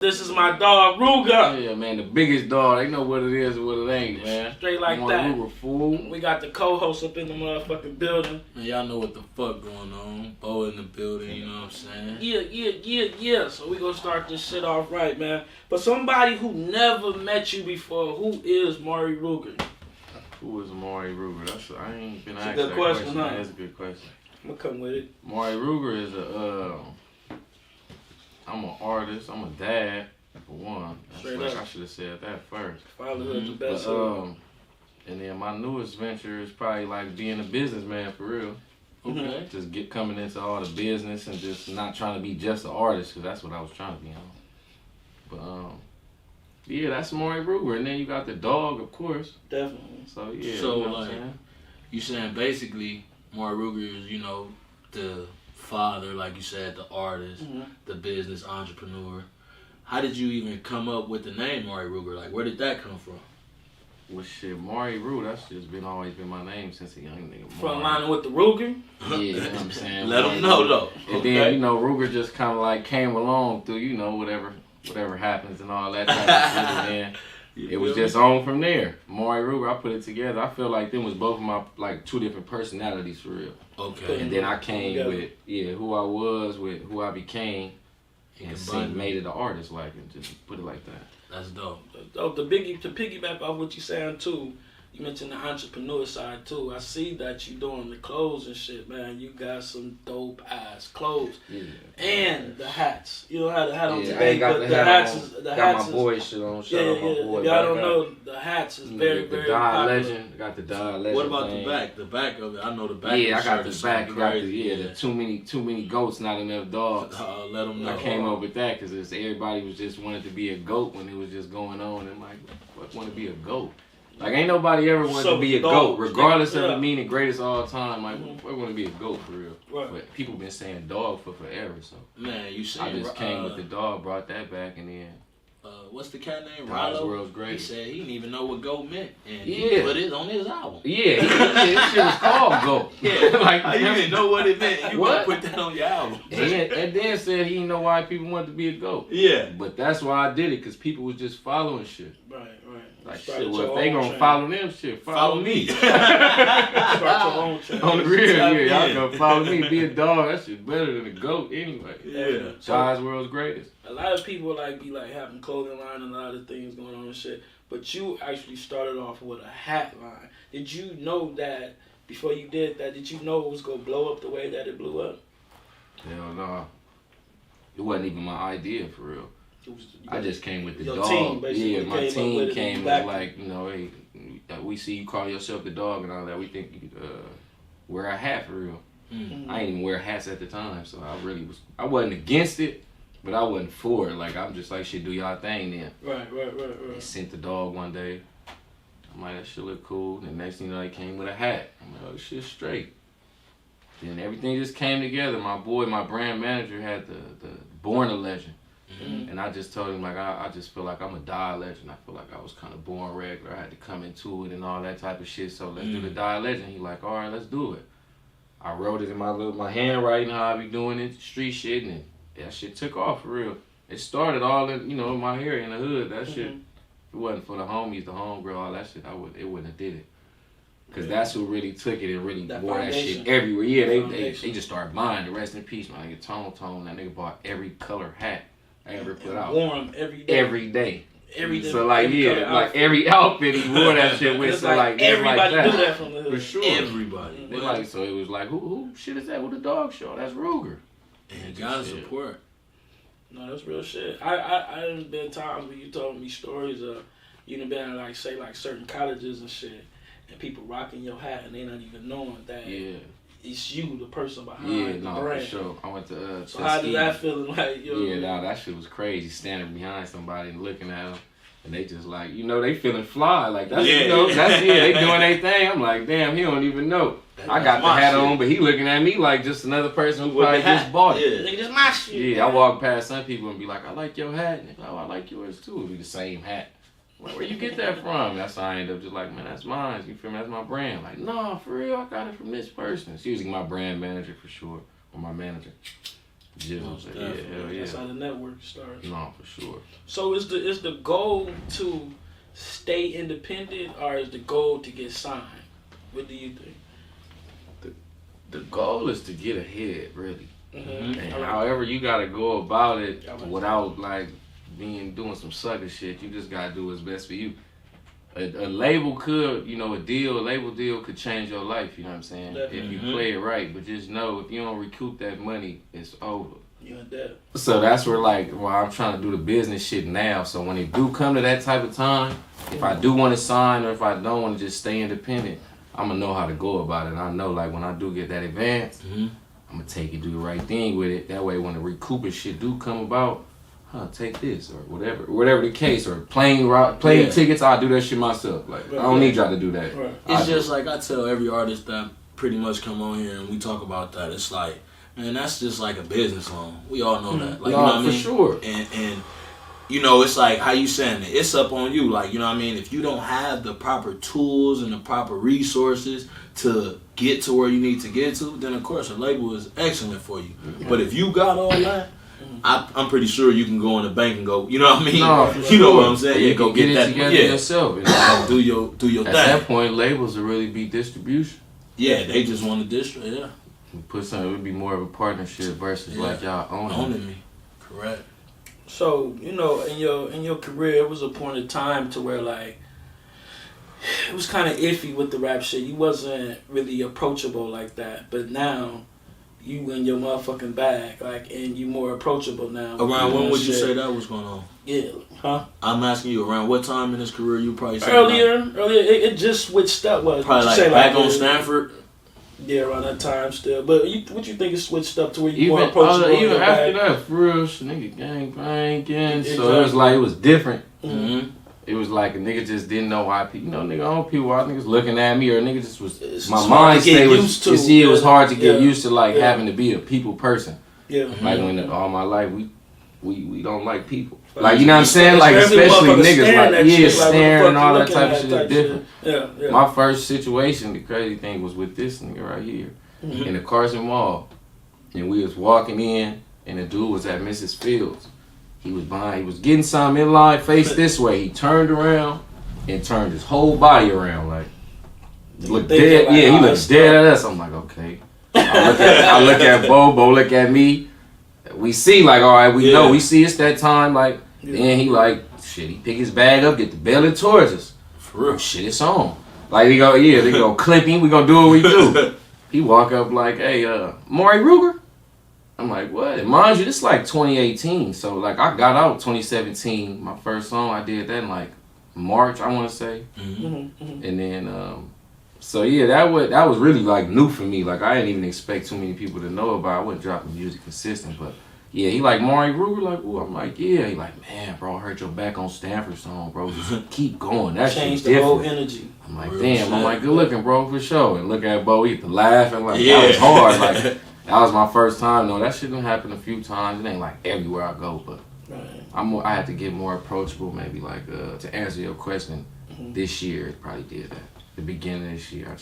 This is my dog, Ruger. Yeah, man, the biggest dog. They know what it is and what it ain't, man. Straight like that. Ruger, fool. We got the co-host up in the motherfucking building. And y'all know what the fuck going on. Bo in the building, you know what I'm saying? Yeah. So we gonna start this shit off right, man. But somebody who never met you before, who is Maury Ruger? Who is Maury Ruger? I ain't been asked good that question, question. huh? That's a good question. I'm gonna come with it. Maury Ruger is I'm an artist. I'm a dad, for one. I should have said that first. Fatherhood the best. And then my newest venture is probably like being a businessman for real. Okay. Just coming into all the business and just not trying to be just an artist, because that's what I was trying to be on. But yeah, that's Maury Ruger. And then you got the dog, of course. Definitely. So yeah. So you know what like, I'm saying? you saying basically Maury Ruger is, the father, like you said, the artist, the business entrepreneur. How did you even come up with the name Maury Ruger? Like, where did that come from? Well, shit, Maury Ruger, that's just always been my name since a young nigga. Front line with the Ruger? Yeah, you know what I'm saying? Let them know, though. And then, Ruger just kind of like came along through, whatever happens and all that type of shit. And then it was just on from there. Maury Ruger, I put it together. I feel like them was both of my, like, two different personalities for real. Okay. And then I came with, who I was, with who I became, and made it an artist, like, and just put it like that. That's dope. To piggyback off what you saying too, you mentioned the entrepreneur side too. I see that you doing the clothes and shit, man. You got some dope ass clothes. Yeah. And the hats. You don't have the hat on I today, ain't got but the hats on. is Got my boy shit on. Shout out my boy. Y'all don't know the hats is very, very popular. Legend. Got the Die Legend. What about thing. the back? The back of it. I know the back. Yeah, of the I got shirt the is back. crazy. The too many goats, not enough dogs. Let them know. I came up with that because everybody was just wanted to be a goat when it was just going on, and like, what want to be a goat? Like, ain't nobody ever wanted to be a goat, regardless of the meaning, greatest of all time. Like, I want to be a goat for real. Right. But people been saying dog for forever, so Man, you saying I just came with the dog, brought that back, and then what's the cat name? God's Rallo? World's Greatest. He said he didn't even know what goat meant, and Yeah. he put it on his album. yeah, this shit was called goat. Yeah, like you didn't know what it meant. You What? gonna put that on your album? and then said he didn't know why people wanted to be a goat. Yeah. But that's why I did it, because people was just following shit. Right. Like, Start shit, your well, if they own gonna train. follow them, shit, follow me. Start your own train. On the real, Yeah. y'all gonna follow me. Be a dog, that shit better than a goat anyway. Yeah. God's World's Greatest. A lot of people be having clothing line and a lot of things going on and shit. But you actually started off with a hat line. Did you know that before you did that? Did you know it was gonna blow up the way that it blew up? Hell no. It wasn't even my idea for real. I just came with the your dog. team basically Yeah, my came up team with it came and with backed like, hey, we see you call yourself the dog and all that. We think you could wear a hat for real. Mm-hmm. I didn't even wear hats at the time, so I wasn't against it, but I wasn't for it. Like, I'm just like, shit, do y'all thing then. Right. They sent the dog one day. I'm like, that shit look cool. The next thing you know, they came with a hat. I'm like, oh, shit, straight. Then everything just came together. My brand manager had the Born a Legend. Mm-hmm. And I just told him, like, I just feel like I'm a Die Legend. I feel like I was kind of born regular. I had to come into it and all that type of shit. So let's do the Die Legend. He like, all right, let's do it. I wrote it in my handwriting, how I be doing it, street shit, and that shit took off for real. It started all in, my area in the hood. That shit, if it wasn't for the homies, the homegirl, all that shit, it wouldn't have did it. Because that's who really took it and really wore that shit everywhere. Yeah, they just started buying the Rest in Peace. My nigga Tone, that nigga bought every color hat I ever put out. Wore them every day. Every day. So like every outfit he wore that shit with. So like everybody like do that from the hood. For sure. Everybody. So it was like, who shit is that with the dog show? That's Ruger. And gotta support. No, that's real shit. I done been times where you told me stories of you done been at like certain colleges and shit, and people rocking your hat and they not even knowing that it's you, the person behind the brand. For sure. I went to so how did that feel like? That shit was crazy. Standing behind somebody and looking at them, and they just like, they feeling fly. Like that's they doing their thing. I'm like, damn, he don't even know. I got the hat on, but he looking at me like just another person who probably just bought it. Nigga, this my shit. Yeah, I walk past some people and be like, I like your hat. And they be like, oh, I like yours too. It'll be the same hat. Like, where you get that from? That's how I end up just like, man, that's mine. You feel me? That's my brand. Like, no, for real, I got it from this person. It's usually my brand manager for sure, or my manager. Jizzles, yeah, hell yeah. That's how the network starts. No, for sure. So is the goal to stay independent, or is the goal to get signed? What do you think? The goal is to get ahead, really. Mm-hmm. And however you gotta go about it without like doing some sucker shit, you just gotta do what's best for you. A label could, a label deal could change your life, you know what I'm saying? Definitely. If you play it right, but just know if you don't recoup that money, it's over. You in debt. So that's where I'm trying to do the business shit now. So when it do come to that type of time, if I do want to sign or if I don't want to just stay independent, I'm gonna know how to go about it. And I know like when I do get that advance, I'm gonna take it, do the right thing with it. That way when the recouping shit do come about, take this or whatever the case, or plane tickets, I'll do that shit myself. Like I don't need y'all to do that. Right. It's just like I tell every artist that pretty much come on here and we talk about that. It's like, man, that's just like a business loan. We all know that. Like, no, you know what I mean? For sure. And it's like how you saying it. It's up on you. Like, you know what I mean? If you don't have the proper tools and the proper resources to get to where you need to get to, then of course a label is excellent for you. But if you got all that, I'm pretty sure you can go in the bank and go, you know what I mean? No, you know what I'm saying? You go get it together yourself. And do your thing. At that point, labels will really be distribution. Yeah, they just want to distribute. Yeah. Put something, it would be more of a partnership versus like y'all owning me. Correct. So, in your career, it was a point in time to where like it was kind of iffy with the rap shit. You wasn't really approachable like that. But now you in your motherfucking bag, like, and you more approachable now. Around when would you say that was going on? Yeah, huh? I'm asking you, around what time in his career you probably said earlier. It just switched up. What probably like say, back on Stanford. Yeah, around that time still. But what you think is switched up to where you more approachable? Even after that, for real, nigga gang banging. So it was like, it was different. Mm-hmm. It was like a nigga just didn't know why people, nigga, all people, all niggas looking at me, or a nigga just was, my mind state was, you see, it was hard to get used to like having to be a people person. Yeah. Like when all my life, we don't like people. Like, you know what I'm saying? Like, especially niggas, like, staring and all that type of shit is different. Yeah. My first situation, the crazy thing was with this nigga right here in the Carson Mall. And we was walking in, and the dude was at Mrs. Fields. He was getting something in line, face this way. He turned around and turned his whole body around, like, looked dead. Like, he looked dead at us. I'm like, okay. I look at Bo look at me. We see, like, all right, we know, we see it's that time, like, then he like, shit, he pick his bag up, get the belly towards us. For real. Shit, it's on. Like, they go clipping, we gonna do what we do. He walk up like, hey, Maury Ruger? I'm like, what? And mind you, this is like 2018, so, like, I got out 2017, my first song, I did that in, like, March, I want to say. And then, so, yeah, that was really, like, new for me. Like, I didn't even expect too many people to know about it. I wasn't dropping music consistent, but, yeah, he like, Maury Ruger? Like, ooh. I'm like, yeah. He like, man, bro, I heard your back on Stanford song, bro. Just keep going. That shit's different. Changed the whole energy. I'm like, damn. I'm like, good looking, bro, for sure. And look at Bo, he laughing. Like, that was hard. Like, that was my first time. No, that shit done happened a few times. It ain't like everywhere I go, but I had to get more approachable, maybe, like, to answer your question, this year, it probably did that. The beginning of this year, I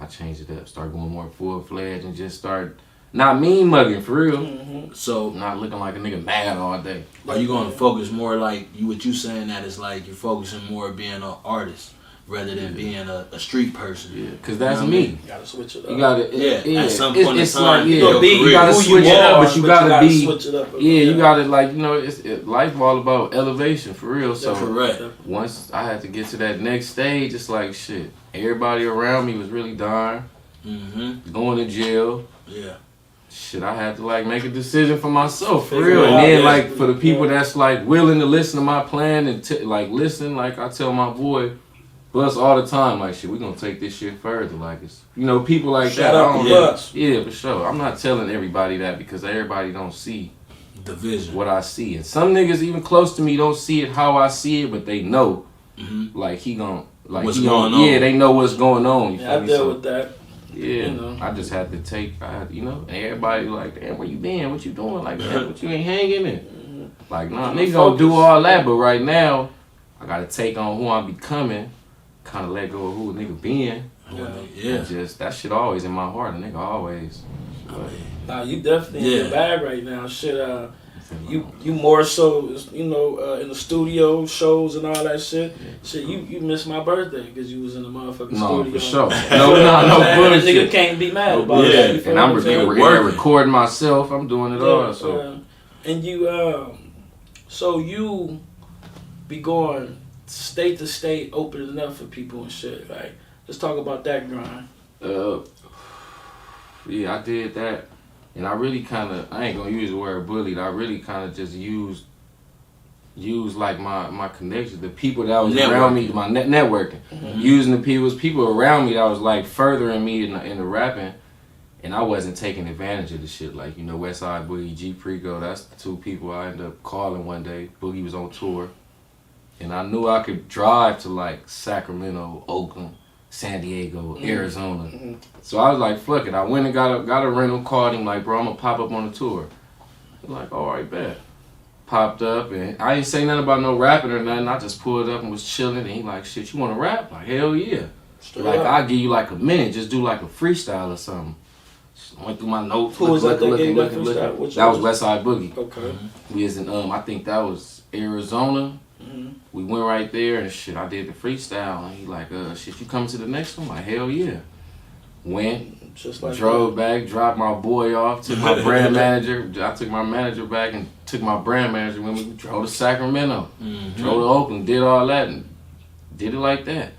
changed it up. Start going more full-fledged and just start not mean mugging, for real. So not looking like a nigga mad all day. Are you going to focus more like what you saying that is like you're focusing more being an artist rather than being a street person? Yeah, because that's me. You gotta switch it up. You gotta, at some point in time, you gotta switch it up, but you gotta be, switch it up. You gotta, like, life all about elevation, for real. So correct. Once I had to get to that next stage, it's like, shit, everybody around me was really dying, going to jail. Yeah. Shit, I had to, like, make a decision for myself, for real. And then, like, for the people that's, like, willing to listen to my plan and, like, listen, like, I tell my boy, Bus all the time, like, shit, we gonna take this shit further. Like, it's, people like that. Yeah, for sure. I'm not telling everybody that because everybody don't see the vision, what I see. And some niggas even close to me don't see it how I see it, but they know, like, he gonna, like, what's going on. Yeah, they know what's going on. I dealt with that. Yeah, I just had to take, and everybody like, damn, where you been? What you doing? Like, damn, what you ain't hanging in? Like, nah, niggas gonna do all that, but right now, I gotta take on who I'm becoming, kind of let go of who a nigga being. Yeah. Just, that shit always in my heart, a nigga always. Nah, you definitely in the bag right now. Shit, you more so, you know, in the studio shows and all that shit. Yeah. Shit, you missed my birthday because you was in the motherfucking studio. No, for sure. no bullshit. Nigga can't be mad about that. Yeah, and I'm recording myself. I'm doing it all. So. And you, so you be going state to state, opening up for people and shit. Like, let's talk about that grind. Yeah, I did that. And I really I ain't gonna use the word bullied. I really kind of just used like my connections, the people that was around me, my networking. Mm-hmm. Using the people around me that was like furthering me in the rapping. And I wasn't taking advantage of the shit. Like, you know, Westside Boogie, G Preco, that's the two people I ended up calling one day. Boogie was on tour. And I knew I could drive to like Sacramento, Oakland, San Diego, Arizona. Mm-hmm. So I was like, fuck it. I went and got a rental, called him like, bro, I'm gonna pop up on the tour. He's like, all right, bet. Popped up and I didn't say nothing about no rapping or nothing. I just pulled up and was chilling and he like, shit, you wanna rap? Like, hell yeah. Like, I'll give you like a minute, just do like a freestyle or something. Just went through my notes. Who was that looking. That was Westside Boogie. Okay. Mm-hmm. We was in, I think that was Arizona. Mm-hmm. We went right there and shit, I did the freestyle and he like, shit, you coming to the next one? Like, hell yeah. Went, just like drove back, dropped my boy off, took my brand manager. I took my manager back and took my brand manager when we drove to Sacramento, drove to Oakland, did all that and did it like that.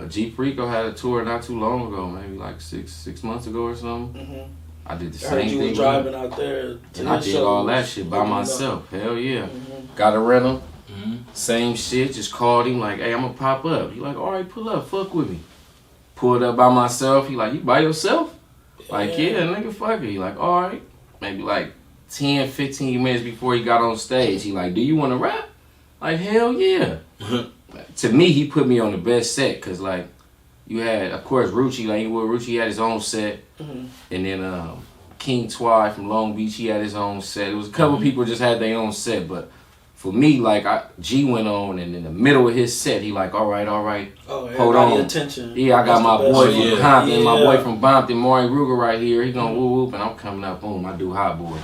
G Preco had a tour not too long ago, maybe like six months ago or something. Mm-hmm. I did the same thing. You was driving out there and I did all that shit by myself. Hell yeah. Mm-hmm. Got a rental. Mm-hmm. Same shit, just called him like, hey, I'm gonna pop up. He like, all right, pull up, fuck with me. Pulled up by myself. He like, you by yourself? Like, yeah, nigga, fuck it. He like, all right. Maybe like 10, 15 minutes before he got on stage, he like, do you want to rap? Like, hell yeah. To me, he put me on the best set because like, you had, of course, Rucci, like Rucci had his own set. Mm-hmm. And then King Twy from Long Beach, he had his own set. It was a couple people just had their own set, but for me, like, G went on, and in the middle of his set, he like, all right, hold on. Attention. Yeah, I got my boy from Compton, my boy from Bompton, Maury Ruger right here. He gonna whoop whoop, and I'm coming up, boom, I do Hot Boy.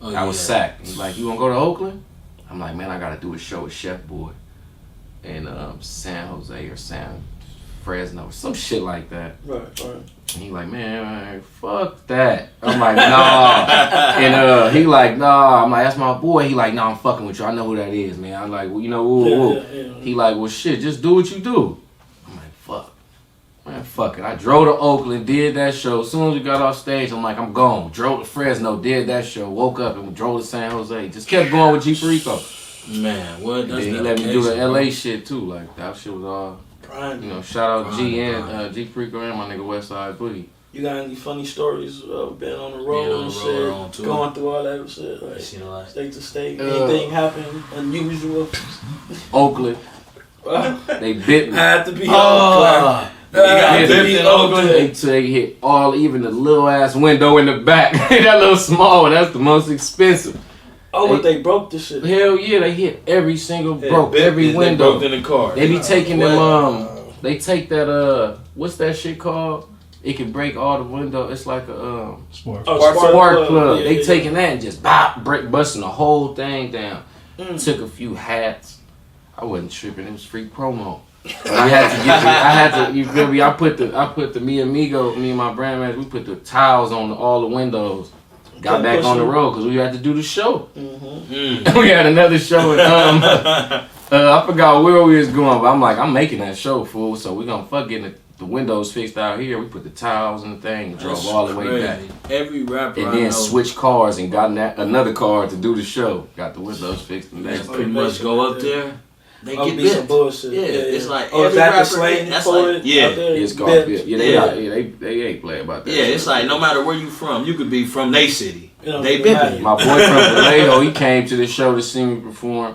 I was sacked. He's like, you wanna go to Oakland? I'm like, man, I gotta do a show with Chefboy in San Jose or San Fresno, some shit like that. Right. And he like, man, fuck that. I'm like, nah. And he like, nah. I'm like, that's my boy. He like, nah, I'm fucking with you. I know who that is, man. I'm like, well, you know, woo. He like, well, shit, just do what you do. I'm like, fuck. Man, fuck it. I drove to Oakland, did that show. As soon as we got off stage, I'm like, I'm gone. Drove to Fresno, did that show. Woke up and drove to San Jose. Just kept going with G Preco. Man, what? And then he let me do the LA shit too. Like, that shit was all... You know, shout out G and G Preco and my nigga Westside Boogie. You got any funny stories being on the road and shit, going through all that shit, like state to state? Anything happen unusual? Oakland. They bit me. I had to be Oakland. In Oakland. They hit even the little ass window in the back. That little small one, that's the most expensive. Oh, but they broke the shit. Hell yeah, they hit every single every window. They broke in the car. They be taking them they take that what's that shit called? It can break all the windows. It's like a spark plug. They taking that and just busting the whole thing down. Took a few hats. I wasn't tripping. It was free promo. But I had to. You feel me? I put the me and my brand manager. We put the tiles on all the windows. Got back on the road because we had to do the show. Mm-hmm. We had another show. I forgot where we was going, but I'm like, I'm making that show, fool. So we gonna fuck getting the windows fixed out here. We put the tiles and the thing, and drove all the way back. Every rapper and then switched cars and got another car to do the show. Got the windows fixed and that. Pretty much go up there. They get bit. Some bullshit. Yeah, it's like every rapper. That's like it's called bit. They ain't play about that. Yeah, it's like no matter where you from, you could be from they city. They bit. My boy from Vallejo, he came to the show to see me perform,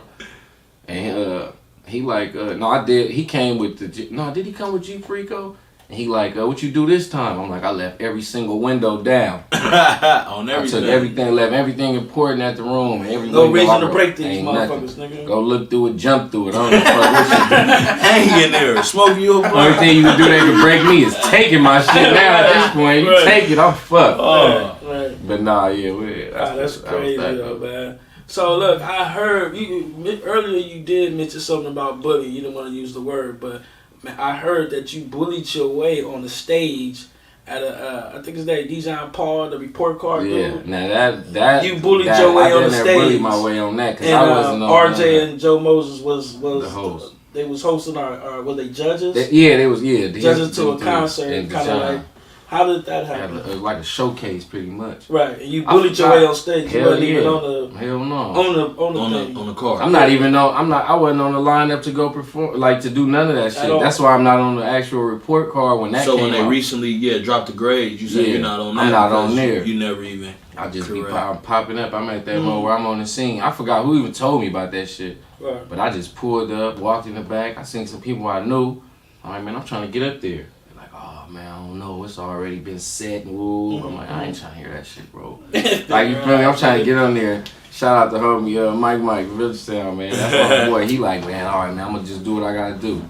and he like I did. He came with did he come with G Preco? And he like, what you do this time? I'm like, I left every single window down. On everything. I took everything, left everything important at the room. And no reason to break these motherfuckers, nigga. Go look through it, jump through it. I don't know what you do. Hang in there, smoke you a blunt. Only thing you can do that can break me is taking my shit now at this point. You take it, I'm fucked. But nah, yeah, that's crazy though, man. So look, I heard earlier you did mention something about bully. You didn't want to use the word, but man, I heard that you bullied your way on the stage at I think it's that Dijon Paul, the report card. Yeah, dude. now that you bullied your way on the stage. Bullied my way on that because and, I wasn't on RJ and Joe Moses was the host. They was hosting our were they judges? They was judges to a concert, kind of like. How did that happen? Like a showcase, pretty much. Right, and you bullied your way on stage. You wasn't even on the hell no on the card. I wasn't on the lineup to go perform, like to do none of that shit. That's why I'm not on the actual report card when that. So came when they out. recently dropped the grades, you said you're not on that. I'm not on there. You never even. I just be popping up. I'm at that moment where I'm on the scene. I forgot who even told me about that shit. Right. But I just pulled up, walked in the back. I seen some people I knew. I'm like, man, I'm trying to get up there. Man, I don't know. It's already been set and woo. I'm like, I ain't trying to hear that shit, bro. Like, you feel me? I'm trying to get on there. Shout out to homie Mike, Village Sound, man. That's my boy. He like, man, all right, man, I'm going to just do what I got to do.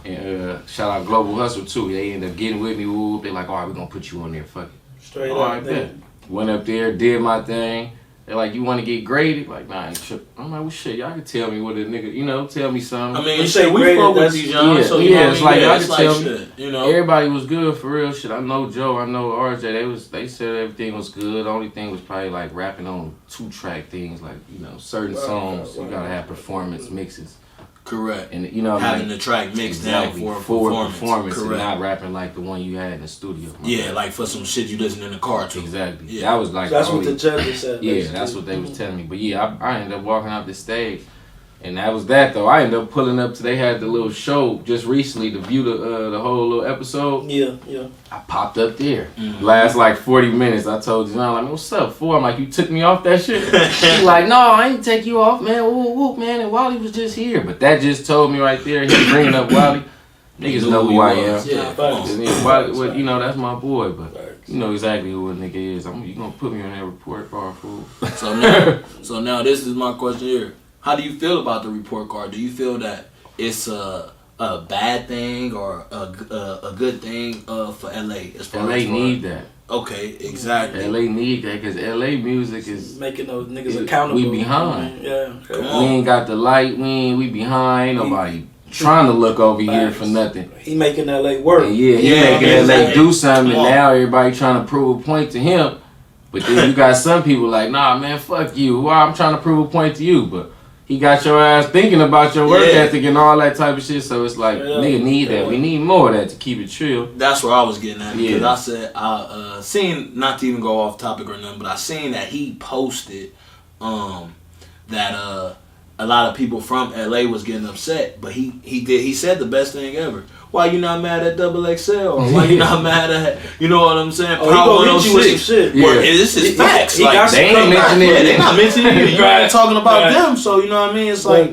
And shout out Global Hustle, too. They end up getting with me, woo. They like, all right, we're going to put you on there. Fuck it. Straight all up. Right, went up there, did my thing. They're like, you want to get graded? Like, nah, I ain't tripping. I'm like, well, shit, y'all can tell me what a nigga, tell me something. I mean, shit, we fuck with these young, so you know it's like, y'all can tell shit, me. Everybody was good for real shit. I know Joe, I know RJ, they said everything was good. The only thing was probably like rapping on 2-track things, like, certain songs, you gotta have performance mixes. Correct. And having the track mixed down for a performance. Correct. And not rapping like the one you had in the studio. Yeah, like for some shit you listen in the car to. Exactly. Yeah. That was like that's what the judges said. Yeah, that's what they was telling me. But yeah, I ended up walking off the stage. And that was that though. I ended up pulling up to, they had the little show just recently to view the whole little episode. Yeah. I popped up there. Last like 40 minutes. I told John, like, what's up, fool? I'm like, you took me off that shit? He like, no, I ain't take you off, man. Whoop, man. And Wally was just here. But that just told me right there, he bringing up Wally. Niggas know who I am. Yeah, Wally, that's my boy, but you know exactly who a nigga is. You gonna put me on that report card, fool. So now this is my question here. How do you feel about the report card? Do you feel that it's a bad thing or a good thing for LA? As far LA as need that. Okay, exactly. LA need that because LA music is making those niggas accountable. We behind. Yeah. We ain't got the light. We behind. Ain't nobody trying to look over here for nothing. He making LA work. And he making LA do something. And now everybody trying to prove a point to him. But then you got some people like, nah, man, fuck you. Why I'm trying to prove a point to you, but he got your ass thinking about your work ethic and all that type of shit. So it's like, nigga need that. We need more of that to keep it chill. That's where I was getting at. Because I said, I seen, not to even go off topic or nothing, but I seen that he posted that a lot of people from LA was getting upset. But he said the best thing ever. Why you not mad at XXL? Or why you not mad at, you know what I'm saying? Power 106. Shit. Yeah. This is facts. He like, they ain't mentioning it. They not mentioning you. You ain't talking about them. So, you know what I mean? It's like,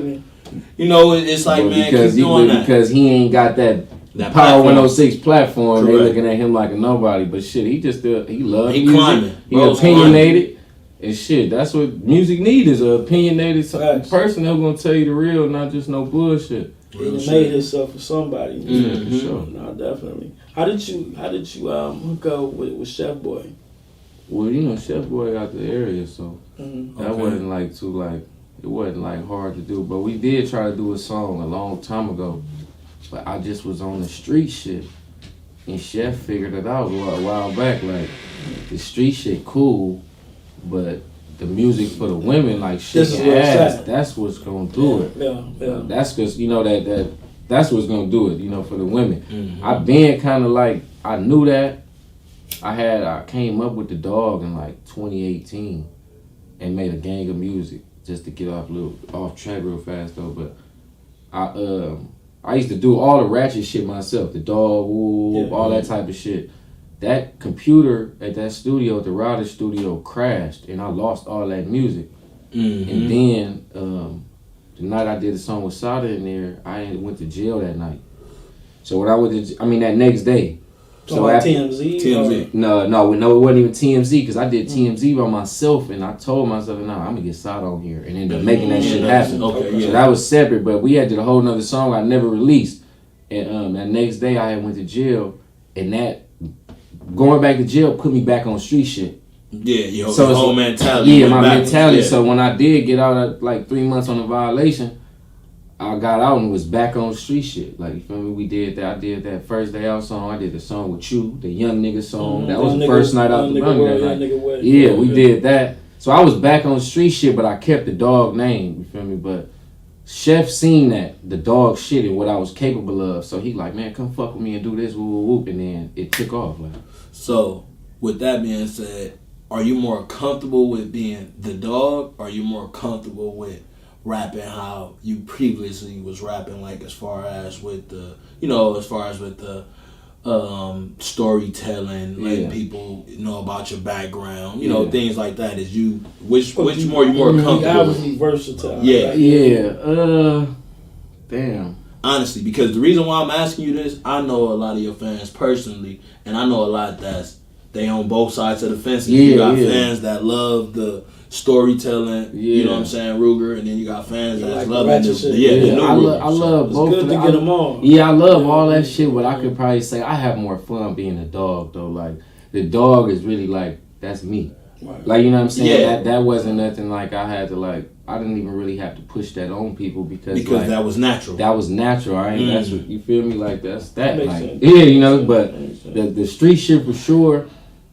it's like, man, keep doing that. Because he ain't got that Power 106 platform. Correct. They looking at him like a nobody. But shit, he just, he loves music. Climbing. He opinionated. And shit, that's what music need is a opinionated person who's gonna tell you the real, not just no bullshit. He made himself for somebody. Yeah, for sure. No, definitely. How did you hook up with Chefboy? Well, Chefboy out the area, so that wasn't it wasn't hard to do. But we did try to do a song a long time ago. But I just was on the street shit. And Chef figured it out a while back. Like, the street shit cool, but the music for the women, like shit ass, that's what's gonna do it. Yeah. That's because that's what's gonna do it. For the women. Mm-hmm. I've been kind of like, I knew that. I came up with the dog in like 2018 and made a gang of music just to get off track real fast though. But I used to do all the ratchet shit myself, the dog, whoop, all that type of shit. That computer at that studio, the Router studio, crashed, and I lost all that music. Mm-hmm. And then the night I did a song with Sada in there, I went to jail that night. So when I went that next day. So after, TMZ? No, it wasn't even TMZ because I did TMZ by myself, and I told myself, I'm gonna get Sada on here, and ended up making that shit happen. So that was separate, but we had did a whole nother song I never released. And that next day I went to jail, and that going back to jail put me back on street shit. Yeah, your whole mentality. Yeah, my mentality. Yeah. So when I did get out at like 3 months on a violation, I got out and was back on street shit. Like, you feel me? We did that. I did that first day out song. I did the song with you, the Young Nigga song. That was the first night out the bunny that night. Yeah, we did that. So I was back on street shit, but I kept the dog name. You feel me? But Chef seen that, the dog shit and what I was capable of. So he like, man, come fuck with me and do this, whoop, whoop, whoop. And then it took off. Like. So, with that being said, are you more comfortable with being the dog, or are you more comfortable with rapping how you previously was rapping, like as far as with the storytelling, letting people know about your background, you know, things like that. Is you which more you more comfortable with? Versatile. Yeah. Damn. Honestly, because the reason why I'm asking you this, I know a lot of your fans personally, and I know a lot they on both sides of the fence. You got fans that love the storytelling, you know what I'm saying, Ruger, and then you got fans that love the new Ruger. I love both. It's good to get them all. Yeah, I love all that shit, but I could probably say I have more fun being a dog, though. Like, the dog is really like, that's me. Right. Like, you know what I'm saying? Yeah. That wasn't nothing like I had to, like, I didn't even really have to push that on people because like, that was natural. That was natural. I ain't, that's what, you feel me? Like, that's that. Like, sense. Yeah, you know, but the street shit for sure,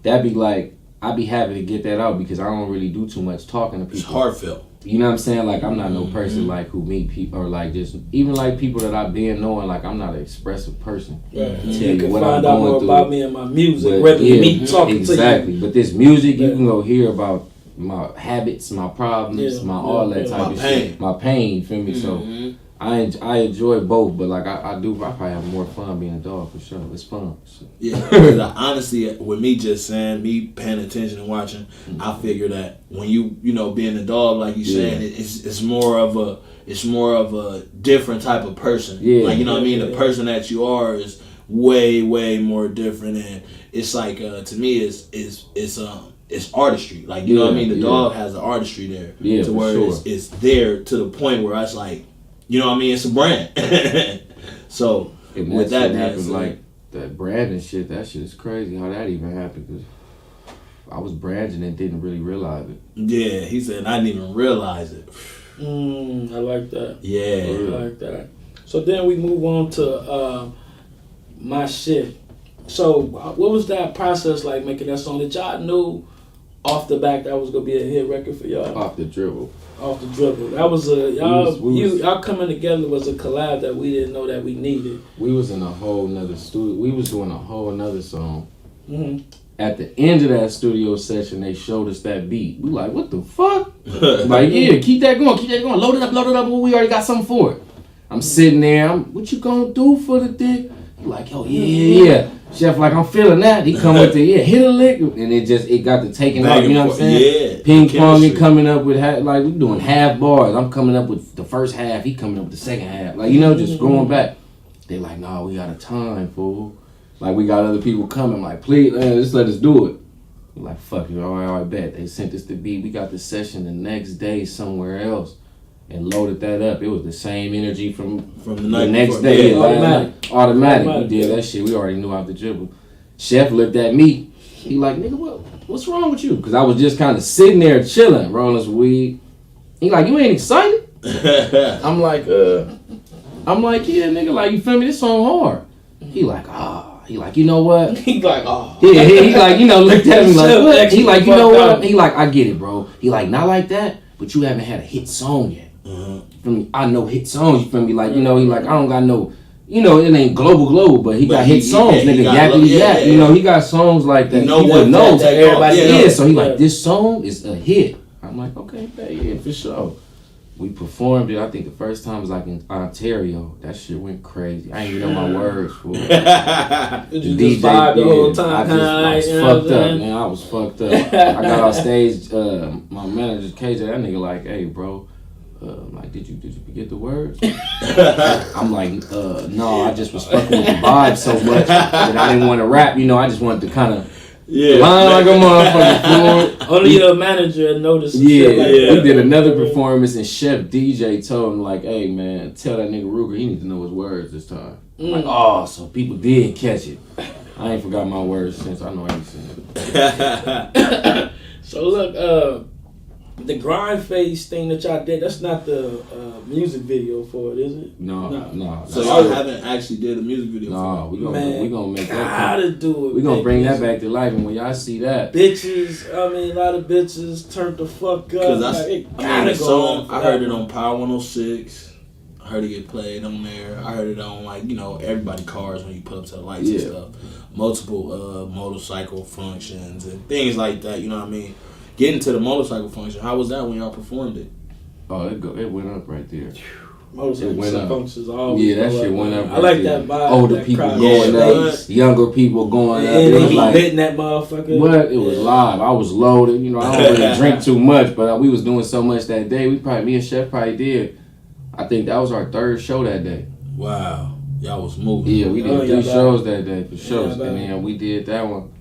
that'd be like, I'd be happy to get that out because I don't really do too much talking to people. It's heartfelt. You know what I'm saying? Like, I'm not no person like who meet people or like just even like people that I've been knowing. Like, I'm not an expressive person. Right. You can find out more about me and my music rather than me talking to you. Exactly. But this music, you can go hear about my habits, my problems, my all that type of shit. My pain. You feel me? So I enjoy both, but like I probably have more fun being a dog for sure. It's fun. So. Yeah, honestly, with me just saying, me paying attention and watching, I figure that when you being a dog, like you saying, it's more of a different type of person. Yeah, like, you know what I mean. The person that you are is way more different, and it's like to me it's artistry. Like, you know what I mean. The dog has an artistry there, to where it's there to the point where it's like. You know what I mean? It's a brand. So, with that being said, like that branding shit, that shit is crazy how that even happened. Cause I was branding and didn't really realize it. Yeah, he said, I didn't even realize it. I like that. Yeah. I like that. So then we move on to My Shit. So, what was that process like making that song? Did y'all know off the back that was going to be a hit record for y'all? Off the dribble. That was y'all coming together was a collab that we didn't know that we needed. We was in a whole nother studio. We was doing a whole nother song. At the end of that studio session, they showed us that beat. We like, what the fuck? Like, yeah, keep that going. Load it up. We already got something for it. I'm sitting there. What you gonna do for the thing? He like, yo, yeah. Chef, like, I'm feeling that. He come with the, hit a lick. And it got to taking off, you know what I'm saying? Yeah. Ping ponging, coming up with, like, we doing half bars. I'm coming up with the first half. He coming up with the second half. Like, just going back. They like, nah, we got a time, fool. Like, we got other people coming. Like, please, just let us do it. We're like, fuck it. All right, bet. They sent us the beat. We got the session the next day somewhere else. And loaded that up. It was the same energy from the next day. Yeah, automatic. We did that shit. We already knew how to dribble. Chef looked at me. He like, nigga, what's wrong with you? Because I was just kind of sitting there chilling, rolling some weed. He like, you ain't excited? I'm like, yeah, nigga. Like, you feel me? This song hard. He like, He like, you know what? He like, Yeah, he like, looked at me like, what? He like, you know what? He like, I get it, bro. He like, not like that, but you haven't had a hit song yet. For me, I know hit songs. You feel me? Like, he like, I don't got no, it ain't global, but he got hit songs, nigga. Yappity. He got songs like that. Everybody so he like, this song is a hit. I'm like, okay, yeah, for sure. We performed it. I think the first time was like in Ontario. That shit went crazy. I ain't even know my words for it. Did you just vibe the whole time? I was fucked up, man. I was fucked up. I got off stage. My manager, KJ, that nigga like, hey, bro. Like, did you forget the words? I'm like, no, I just was fucking with the vibe so much that I didn't want to rap. I just wanted to kind of line like a motherfucker. Only your manager noticed. We did another performance and Chef DJ told him like, hey man, tell that nigga Ruger he need to know his words this time. I'm like, so people did catch it. I ain't forgot my words since I know I ain't seen it. So look, the grind face thing that y'all did, that's not the music video for it, is it? No. So y'all haven't actually did a music video for it? No, we gonna make that. Gotta do it. We gonna bring that back to life, and when y'all see that, bitches, a lot of bitches turned the fuck up. The song, I heard it on Power 106. I heard it get played on there. I heard it on everybody cars when you put up to the lights and stuff. Multiple motorcycle functions and things like that. You know what I mean? Getting to the motorcycle function, how was that when y'all performed it? Oh, it went up right there. Motorcycle functions always. Yeah, that shit went up. I like that vibe. Older people going up, younger people going up. It was like hitting that motherfucker. But it was live. I was loaded. I don't really drink too much, but we was doing so much that day. Me and Chef probably did. I think that was our third show that day. Wow, y'all was moving. Yeah, we did 3 shows that day for sure, and then we did that one.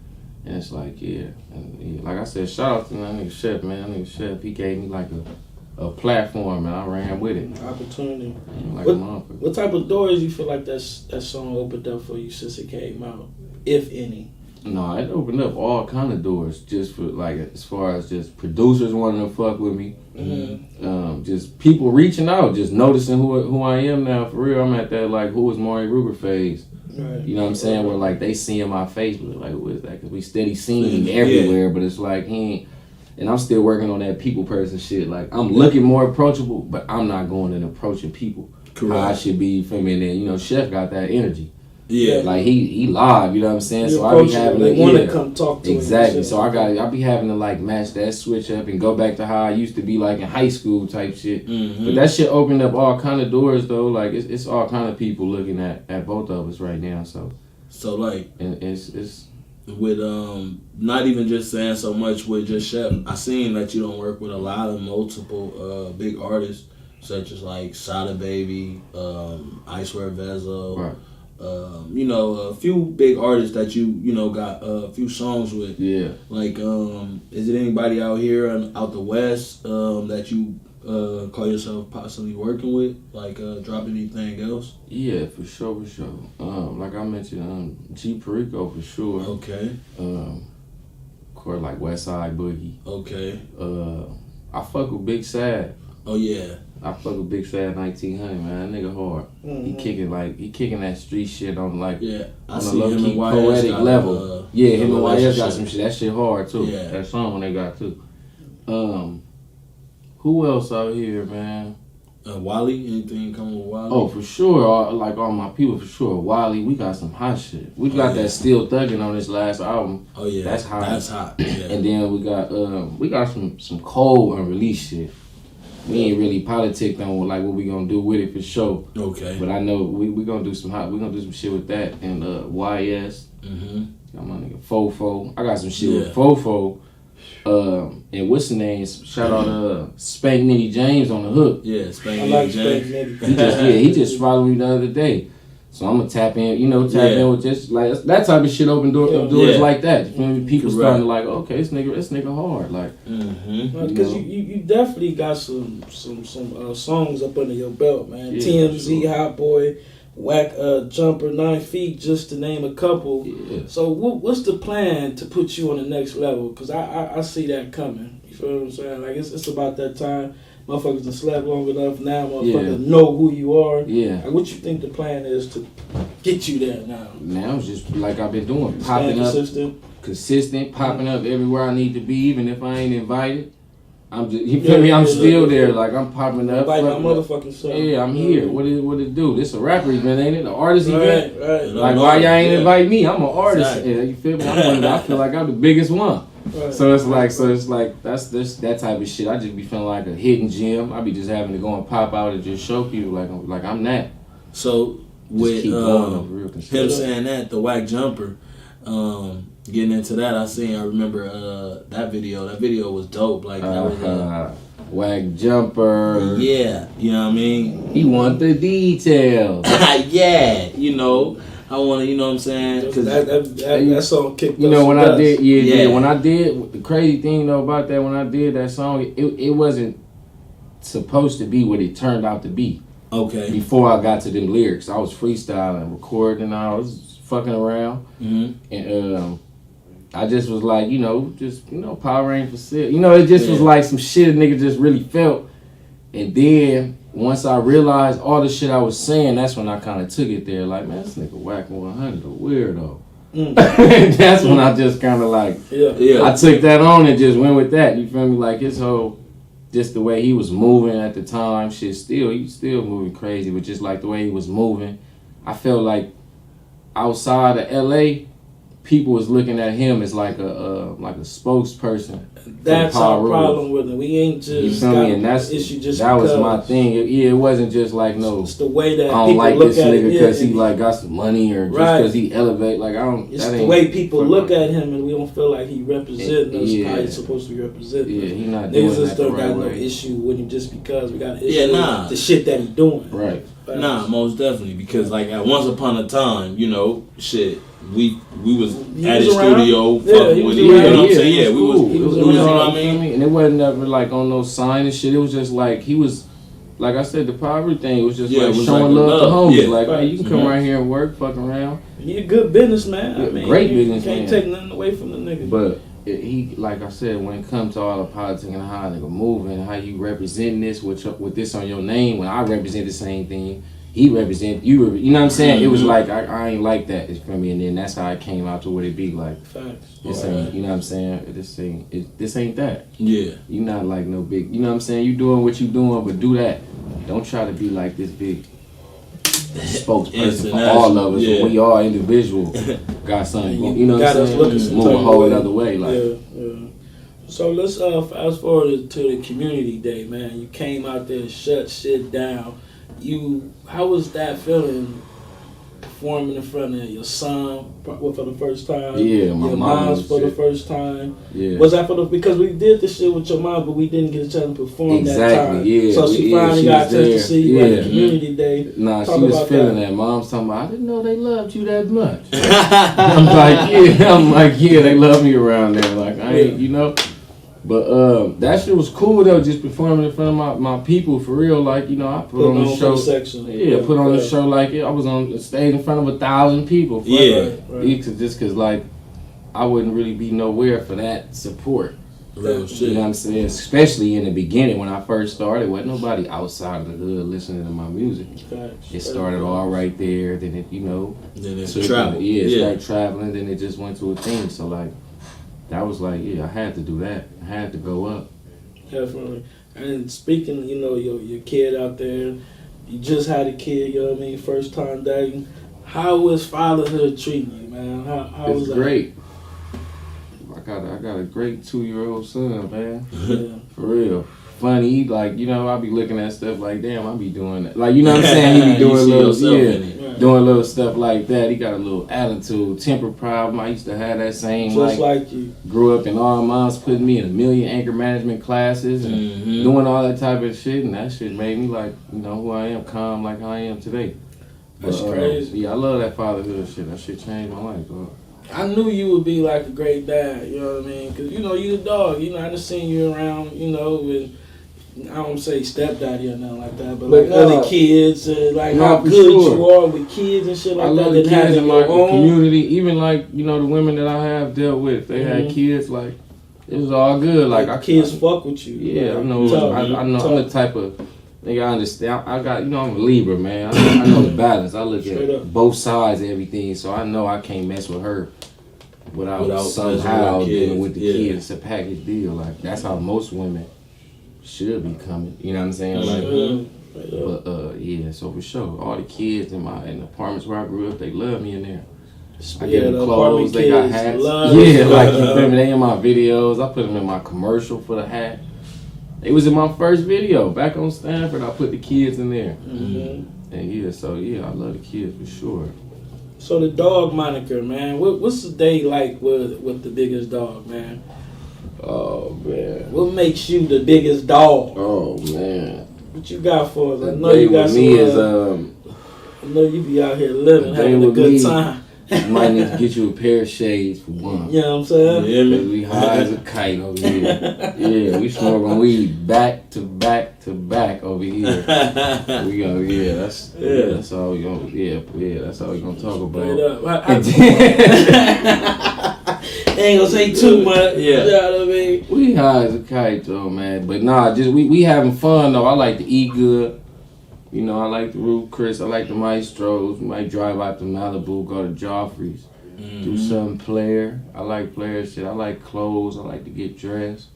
And it's like, like I said, shout out to that nigga Chef, man. That nigga Chef, he gave me like a platform, and I ran with it. Opportunity. Like what type of doors you feel like that song opened up for you since it came out, if any? No, it opened up all kind of doors, just for as far as just producers wanting to fuck with me, just people reaching out, just noticing who I am now. For real, I'm at that who is Maury Ruger phase. Right. You know what I'm saying? Where they seeing my face, but who is that? Because we steady seeing him everywhere, but it's like he ain't. And I'm still working on that people person shit. I'm looking more approachable, but I'm not going and approaching people. Correct. How I should be, you feel me? And then Chef got that energy. Yeah, he live, you know what I'm saying? So I be having to want to come talk to him. Exactly. So I be having to match that switch up and go back to how I used to be in high school type shit. Mm-hmm. But that shit opened up all kind of doors though. It's all kind of people looking at both of us right now. So and it's with not even just saying so much with just Chef. I seen that you don't work with a lot of multiple big artists such as Sada Baby, Icewear Vezo. Right. A few big artists that you got a few songs with. Yeah. Is it anybody out here out the West that you call yourself possibly working with? Drop anything else? Yeah, for sure. Like I mentioned, G Perico for sure. Okay. Of course, Westside Boogie. Okay. I fuck with Big Sad. Oh yeah. I fuck with Big Sad 1900, man. That nigga hard. Mm-hmm. He kicking that street shit on on a low key poetic level. Him and YS got some shit. That shit hard too. Yeah. That song they got too. Who else out here, man? Wally, anything coming with Wally? Oh, for sure. All my people, for sure. Wally, we got some hot shit. We got that Still Thuggin' on this last album. Oh yeah, that's hot. That's hot. Yeah. And then we got some cold unreleased shit. We ain't really politicked on what we gonna do with it for sure. Okay. But I know we gonna do some shit with that and YS. Mm-hmm. Got my nigga Fofo. I got some shit with Fofo. And what's the name? Shout out Spank Nitty James on the hook. Yeah, Spank Nitty James. He just followed me the other day. So I'm gonna tap in, in with just that type of shit. Open doors like that. You feel me? People starting to okay, this nigga hard. Because you definitely got some songs up under your belt, man. TMZ, sure. Hot Boy, Whack Jumper, 9 Feet, just to name a couple. Yeah. So what's the plan to put you on the next level? Because I see that coming. You feel what I'm saying? It's about that time. Motherfuckers done slept long enough now. Motherfuckers know who you are. Yeah. What you think the plan is to get you there now? Now it's just like I've been doing, popping up, consistent, popping up everywhere I need to be, even if I ain't invited. I'm just, you feel me? I'm still there. I'm popping up. Like my motherfucking self. Yeah, I'm here. What it do? This a rapper event, ain't it? An artist event. Right. Why y'all ain't invite me? I'm an artist. Exactly. You feel me? I feel like I'm the biggest one. Right. So it's like that's that type of shit. I just be feeling like a hidden gem. I be just having to go and pop out and just show people like I'm that. So with him saying that, the Whack Jumper, getting into that, I remember that video. That video was dope. That was Whack Jumper. Yeah, you know what I mean? He want the details. Yeah, I want to, you know what I'm saying? Because that song kicked when I did, when I did, the crazy thing though about that, when I did that song, it wasn't supposed to be what it turned out to be. Okay. Before I got to them lyrics, I was freestyling, recording, and I was fucking around. Mm-hmm. And I just was like, Power Rangers for sale. It just was like some shit a nigga just really felt. And then once I realized all the shit I was saying, that's when I kind of took it there. Like, man, this nigga whacking 100, a weirdo. That's when I just kind of like, I took that on and just went with that. You feel me? Like his whole, just the way he was moving at the time, he was still moving crazy, but just like the way he was moving, I felt like outside of LA, people was looking at him as like a spokesperson. That's our problem with him. We ain't just you feel me? And that's issue just that was my thing. It wasn't just like it's the way that I don't people like look this at nigga because it. he like got some money or just because he elevate. Like I don't. It's the way people look at him, and we don't feel like he representing us how he's supposed to be representing. Yeah, he not doing that. Niggas just don't got no way. issue with him just because we got an issue with the shit that he doing. Right. Nah, most definitely, because like at once upon a time, shit, we was at his studio fucking with him. You know what I'm saying? Yeah, we was. You know what I mean? And it wasn't never like on no sign and shit. It was just like he was, like I said, the poverty thing was just like showing love to homies. Like, hey, you can come right here and work, fuck around. He a good businessman. I mean, great businessman. Can't take nothing away from the nigga. But he, like I said, when it comes to all the politics and how a nigga moving, how you represent this with this on your name, when I represent the same thing, he represent you. You know what I'm saying? It was like I ain't like that. It's for me, and then that's how it came out to what it be like. Facts. This ain't, you know what I'm saying? This ain't that. Yeah. You not like no big. You know what I'm saying? You doing what you doing, but do that. Don't try to be like this big spokesperson for all of us. Yeah. We all individual. Got something. You know what I'm saying? Move a whole other way. Like. Yeah. So let's fast forward to the community day, man. You came out there and shut shit down. How was that feeling performing in front of your son for the first time? Yeah, your mom's for the first time. Yeah. Was that because we did this shit with your mom, but we didn't get a chance to perform that time. Yeah. So she finally got a chance to see you at the community day. Nah, she was feeling that. Mom's talking about, I didn't know they loved you that much. I'm like, yeah, they love me around there. Like I ain't, But that shit was cool though, just performing in front of my people for real. Like, I put on the show. Put on the show like I was on the stage in front of 1,000 people. Just cause like I wouldn't really be nowhere for that support. Real shit. You know what I'm saying? Especially in the beginning when I first started, wasn't nobody outside of the hood listening to my music. It started all right there, then it, then it traveled. Started traveling, then it just went to a thing. So like. That was like, I had to do that. I had to go up. Definitely. And speaking, your kid out there, you just had a kid, you know what I mean, first time dating. How was fatherhood treating you, man? How was that? It's great. I got a great 2-year-old son, man. Yeah. For real. Funny, like, I be looking at stuff like, damn, I be doing that. Like, you know what I'm saying? He be doing doing little stuff like that. He got a little attitude, temper problem. I used to have that same, just like you. Grew up in all moms putting me in 1 million anchor management classes and doing all that type of shit. And that shit made me like, who I am, calm like I am today. That's crazy. Yeah, I love that fatherhood shit. That shit changed my life, bro. I knew you would be like a great dad, you know what I mean? Because, you the dog. I just seen you around, with, I don't say stepdaddy or nothing like that, but like other kids, like how good you are with kids and shit like that. I love the kids in my community. Even like, the women that I have dealt with, they had kids, like, it was all good. Like kids fuck with you. Yeah, I know. I know I'm the type of nigga. I understand. I got, I'm a Libra, man. I know the balance. I look at both sides of everything, so I know I can't mess with her without somehow dealing with the kids. It's a package deal. Like that's how most women should be coming. You know what I'm saying? Like, so for sure, all the kids in the apartments where I grew up, they love me in there. I give them clothes, they got hats. Like you feel me? They in my videos. I put them in my commercial for the hat. It was in my first video back on Stanford. I put the kids in there. And I love the kids for sure. So the dog moniker, man. What's the day like with the biggest dog, man? Oh man. What makes you the biggest dog? Oh man. What you got for us? I know you got some. I know you be out here living, having a good time. You might need to get you a pair of shades for one. You know what I'm saying? Yeah, we high as a kite over here. Yeah, we smoking weed back to back to back over here. We go, that's all we gonna, that's all we gonna talk about. ain't gonna say too much. Yeah. You know what I mean? We high as a kite though, man. But nah, just we having fun though. I like to eat good. You know, I like the Ruth Chris. I like the Maestros. We might drive out to Malibu, go to Joffrey's, do something player. I like player shit. I like clothes. I like to get dressed.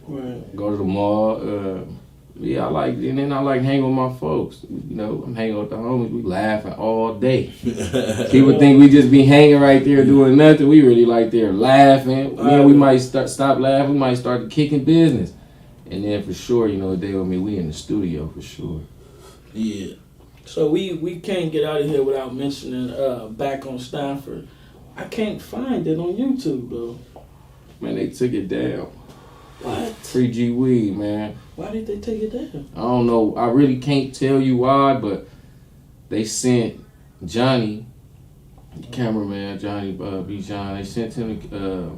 Right. Go to the mall. Yeah, and then I like hanging with my folks. You know, I'm hanging with the homies. We laughing all day. People think we just be hanging right there doing nothing. We really like there laughing. Man, we might stop laughing. We might start kicking business. And then for sure, you know, a day with me, we in the studio for sure. Yeah. So we can't get out of here without mentioning Back on Stanford. I can't find it on YouTube though. Man, they took it down. What? Free G Weed, man. Why did they take it down? I don't know. I really can't tell you why, but they sent Johnny, the cameraman, Johnny B. John, they sent him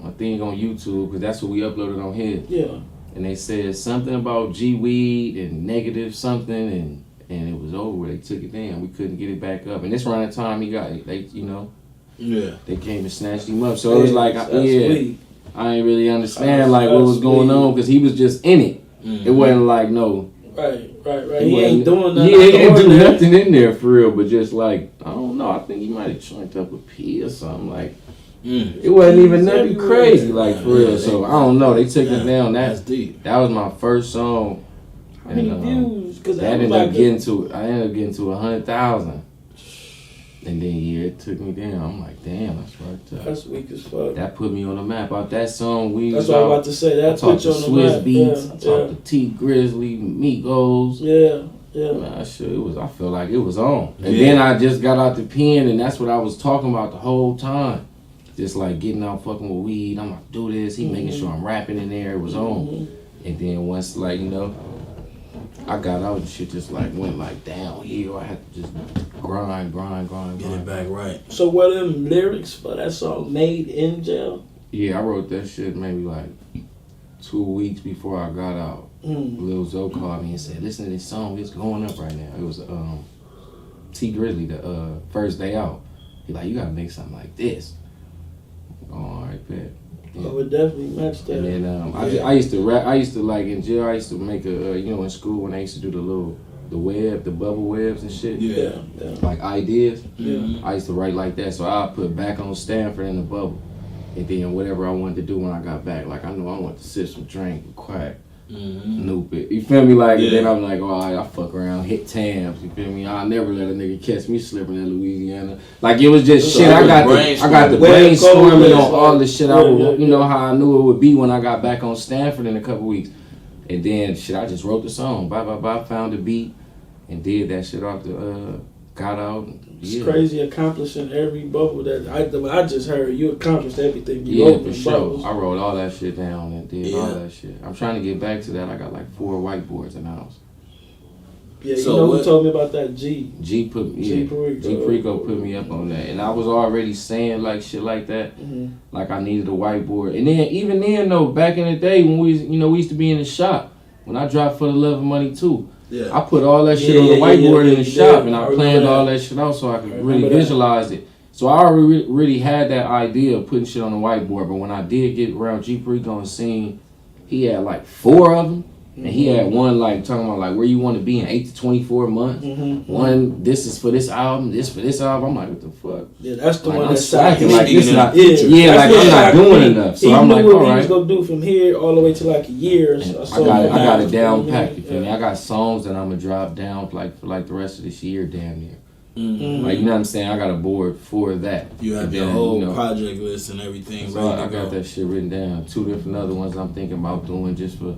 a thing on YouTube because that's what we uploaded on his. Yeah. And they said something about G Weed and negative something, and it was over. They took it down. We couldn't get it back up. And this around the time he got it, they they came and snatched him up. So it was like, sweet. I ain't really understand like what was going on because he was just in it. It wasn't like no. Right. He ain't doing nothing. He ain't do nothing in there for real, but just like I don't know. I think he might have joined up a pee or something like. It wasn't even nothing crazy like for real. So I don't know. They took it down. That's deep. That was my first song. How many views? Because I ended up getting to 100,000. And then it took me down. I'm like, damn, that's fucked up. That's weak as fuck. That put me on the map. Out that song, that's what I was about to say. That put you on the Swiss map. Beats. I talked to T Grizzly, Migos. Yeah. Man, I feel like it was on. And then I just got out the pen, and that's what I was talking about the whole time. Just like getting out fucking with weed. I'm like, do this. He making sure I'm rapping in there. It was on. And then once, like, you know, I got out and shit just like went like downhill. I had to just grind. Get it back right. So were them lyrics for that song made in jail? Yeah, I wrote that shit maybe like 2 weeks before I got out. Lil Zo called me and said, listen to this song, it's going up right now. It was T Grizzly, the first day out. He like, you gotta make something like this. Oh, all right, bet. Yeah. I would definitely match that. And then I used to rap. I used to like in jail. I used to make in school when I used to do the bubble webs and shit. Yeah. Like ideas. Yeah. I used to write like that. So I put Back on Stanford in the bubble, and then whatever I wanted to do when I got back. Like I knew I wanted to sip some drink, quack, Noop it. You feel me? Like, and then I'm like, all right, I fuck around, hit Tams. You feel me? I'll never let a nigga catch me slipping in Louisiana. Like, it was just shit. I got the brainstorming on all the shit. You know how I knew it would be when I got back on Stanford in a couple weeks. And then shit, I just wrote the song. Found the beat and did that shit off the got out. It's crazy accomplishing every bubble that I just heard. You accomplished everything. For sure. I wrote all that shit down and did all that shit. I'm trying to get back to that. I got like 4 whiteboards in the house. Yeah, so who told me about that? G Perico put me up on that, and I was already saying like shit like that. Like I needed a whiteboard, and then even then though, back in the day when we used to be in the shop when I dropped For the Love of Money too. Yeah. I put all that shit on the whiteboard in the shop, and I planned all that shit out so I could really visualize it. So I already really had that idea of putting shit on the whiteboard, but when I did get around G Perico and seen, he had like 4 of them. And he had one like talking about like where you want to be in 8 to 24 months. One, this is for this album, this for this album. I'm like, what the fuck? Yeah, that's the like, one I'm that's slacking. Like this not, I'm not doing enough. So I'm like, all right. He was gonna do from here all the way to like a year. Or so I got it down packed. You feel me? I got songs that I'm gonna drop down like for like the rest of this year, damn near. Like, you know what I'm saying? I got a board for that. You have your whole project list and everything. So I got that shit written down. 2 different other ones I'm thinking about doing just for.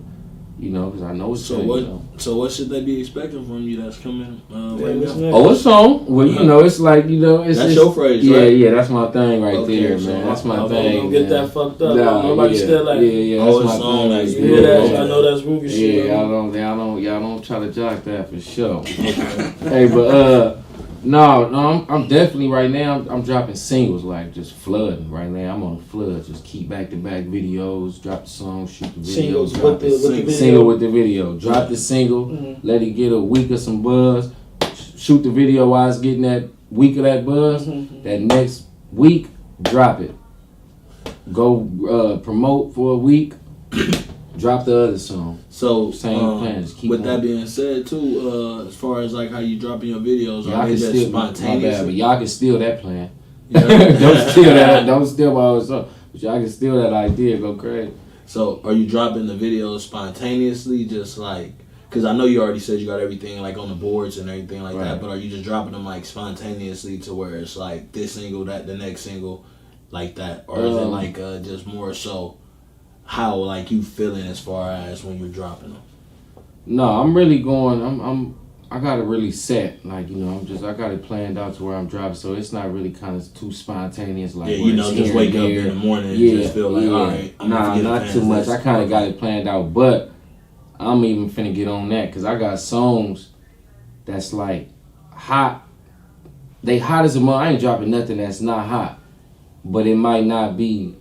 Because I know it's So what should they be expecting from you that's coming right now? Oh, a song. Well, it's like, it's that's your phrase, yeah, right? Yeah, that's my thing right there, man. That's my thing. Don't get that fucked up. Nobody still like, that's my thing. Like, you hear that? I know that's Ruger shit. Yeah, y'all don't try to jock that for sure. Hey, but No, I'm definitely right now. I'm dropping singles, like just flooding right now. I'm on a flood. Just keep back-to-back videos. Drop the song, shoot the video. Singles with the video. Single with the video. Drop the single. Let it get a week of some buzz. Shoot the video while it's getting that week of that buzz. That next week, drop it. go promote for a week, drop the other song. So same plans. With that being said, too, as far as like how you dropping your videos, y'all can steal spontaneous. but y'all can steal that plan. Yeah. Don't steal that. Don't steal my own song. But y'all can steal that idea. Go crazy. So are you dropping the videos spontaneously, just like? Because I know you already said you got everything like on the boards and everything like that, but are you just dropping them like spontaneously to where it's like this single, that the next single, like that, or is it like just more so how like you feeling as far as when you're dropping them? No, I'm really going. I got it really set. Like, you know, I got it planned out to where I'm dropping, so it's not really kind of too spontaneous. Like, you know, just wake up in the morning and just feel like, all right, not too much. I kind of got it planned out, but I'm even finna get on that because I got songs that's like hot. They hot as a mother. I ain't dropping nothing that's not hot, but it might not be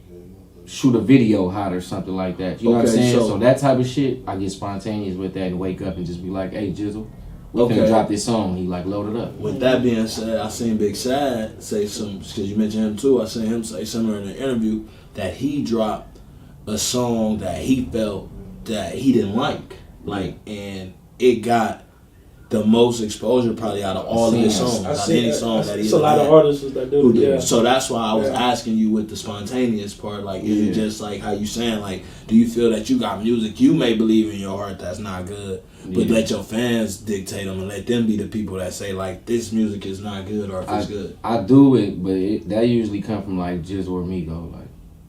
shoot a video hot or something like that. You know what I'm saying? So that type of shit, I get spontaneous with that and wake up and just be like, hey, Jizzle, we're finna drop this song. He like load it up. With that being said, I seen Big Sad say some, because you mentioned him too, I seen him say similar in an interview that he dropped a song that he felt that he didn't like, and it got the most exposure probably out of all of his songs. Out of any song that he's a lot of artists that do. Yeah. So that's why I was asking you with the spontaneous part. Like, is it just like how you saying? Like, do you feel that you got music you may believe in your heart that's not good, but let your fans dictate them and let them be the people that say like this music is not good or if it's good? I do it, but that usually come from like Jizz or Migo, like.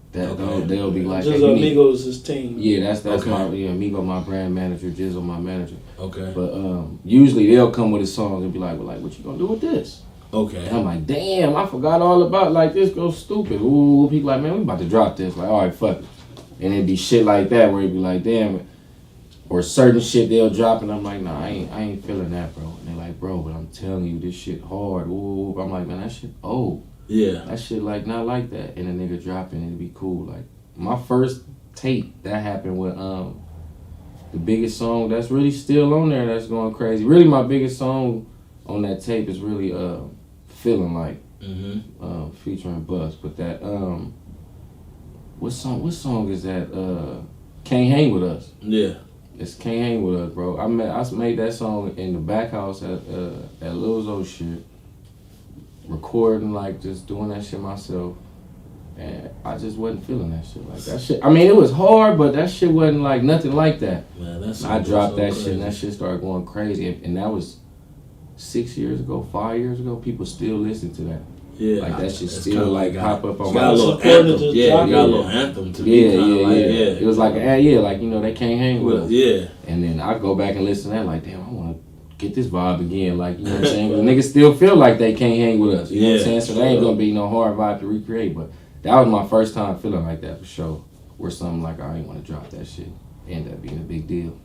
They'll be like, Jizzle Amigos his team. Yeah, that's my Migo, my brand manager, Jizzle, my manager. Okay. But usually they'll come with a song and be like, well, like, what you gonna do with this? Okay. And I'm like, damn, I forgot all about like this goes stupid. Ooh, people like, man, we about to drop this. Like, all right, fuck it. And it'd be shit like that where it'd be like, damn, or certain shit they'll drop and I'm like, nah, I ain't feeling that, bro. And they're like, bro, but I'm telling you, this shit hard. Ooh, I'm like, man, that shit old. Yeah. That shit like not like that. And a nigga dropping it'd be cool. Like my first tape that happened with the biggest song that's really still on there that's going crazy. Really my biggest song on that tape is really Feeling Like featuring Buzz. But that what song is that? Can't Hang With Us. Yeah. It's Can't Hang With Us, bro. I made that song in the back house at Lil Zo's shit. Recording, like, just doing that shit myself. And I just wasn't feeling that shit. Like, that shit, I mean, it was hard, but that shit wasn't, like, nothing like that. Man, I dropped that shit, and that shit started going crazy. And that was 5 years ago. People still listen to that. Yeah. Like, that shit still, like, pop up on my... got a little anthem. Yeah, you got a little anthem to me. Yeah. It was like, like, you know, they can't hang with us. Yeah. And then I go back and listen to that, like, damn, I want to get this vibe again, like, you know what I'm saying? The niggas still feel like they can't hang with us, you know what I'm saying? So there ain't gonna be no hard vibe to recreate, but that was my first time feeling like that for sure. Where something like, I ain't want to drop that shit, ended up being a big deal.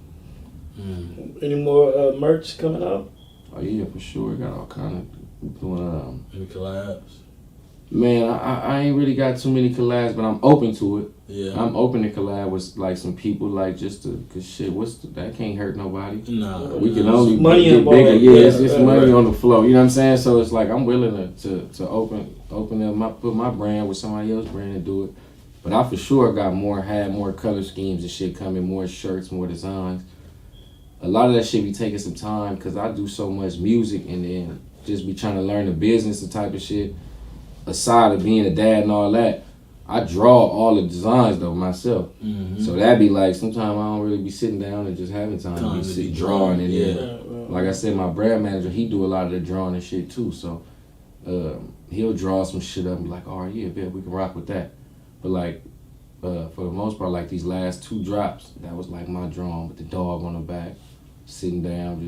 Any more merch coming out? Oh yeah, for sure. Got all kind of doing any collabs? Man, I ain't really got too many collabs, but I'm open to it. Yeah. I'm open to collab with like some people, like just to, cause shit, that can't hurt nobody. No. We can only money get bigger. Yeah, it's just money on the flow. You know what I'm saying? So it's like I'm willing to open up put my brand with somebody else's brand and do it. But I for sure had more color schemes and shit coming, more shirts, more designs. A lot of that shit be taking some time because I do so much music and then just be trying to learn the business and type of shit. Aside of being a dad and all that, I draw all the designs though myself. So that'd be like sometimes I don't really be sitting down and just having time to be drawing. And then, like I said, my brand manager, he do a lot of the drawing and shit too. So he'll draw some shit up and be like, all right, yeah, bet we can rock with that. But like for the most part, like these last 2 drops, that was like my drawing with the dog on the back, sitting down,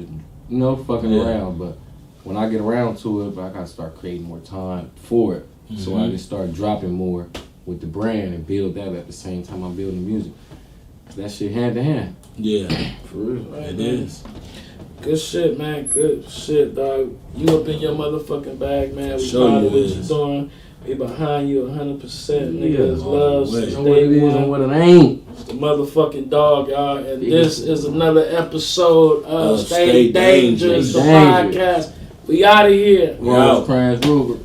just fucking around. But when I get around to it, I gotta start creating more time for it. So I can start dropping more with the brand and build that at the same time I'm building music. That shit hand to hand. Yeah. For real. Right, it man. is. Good shit, man. Good shit, dog. You up in your motherfucking bag, man. We Sure proud of what is. you're doing. We behind you 100%. Yeah, Niggas love way. since Know what it day is one. and what it ain't. It's the motherfucking dog, y'all. And Yeah. this is another episode of Stay Stay Dangerous, Dangerous. the Dangerous. podcast. We out of here. Rose Crans Ruger.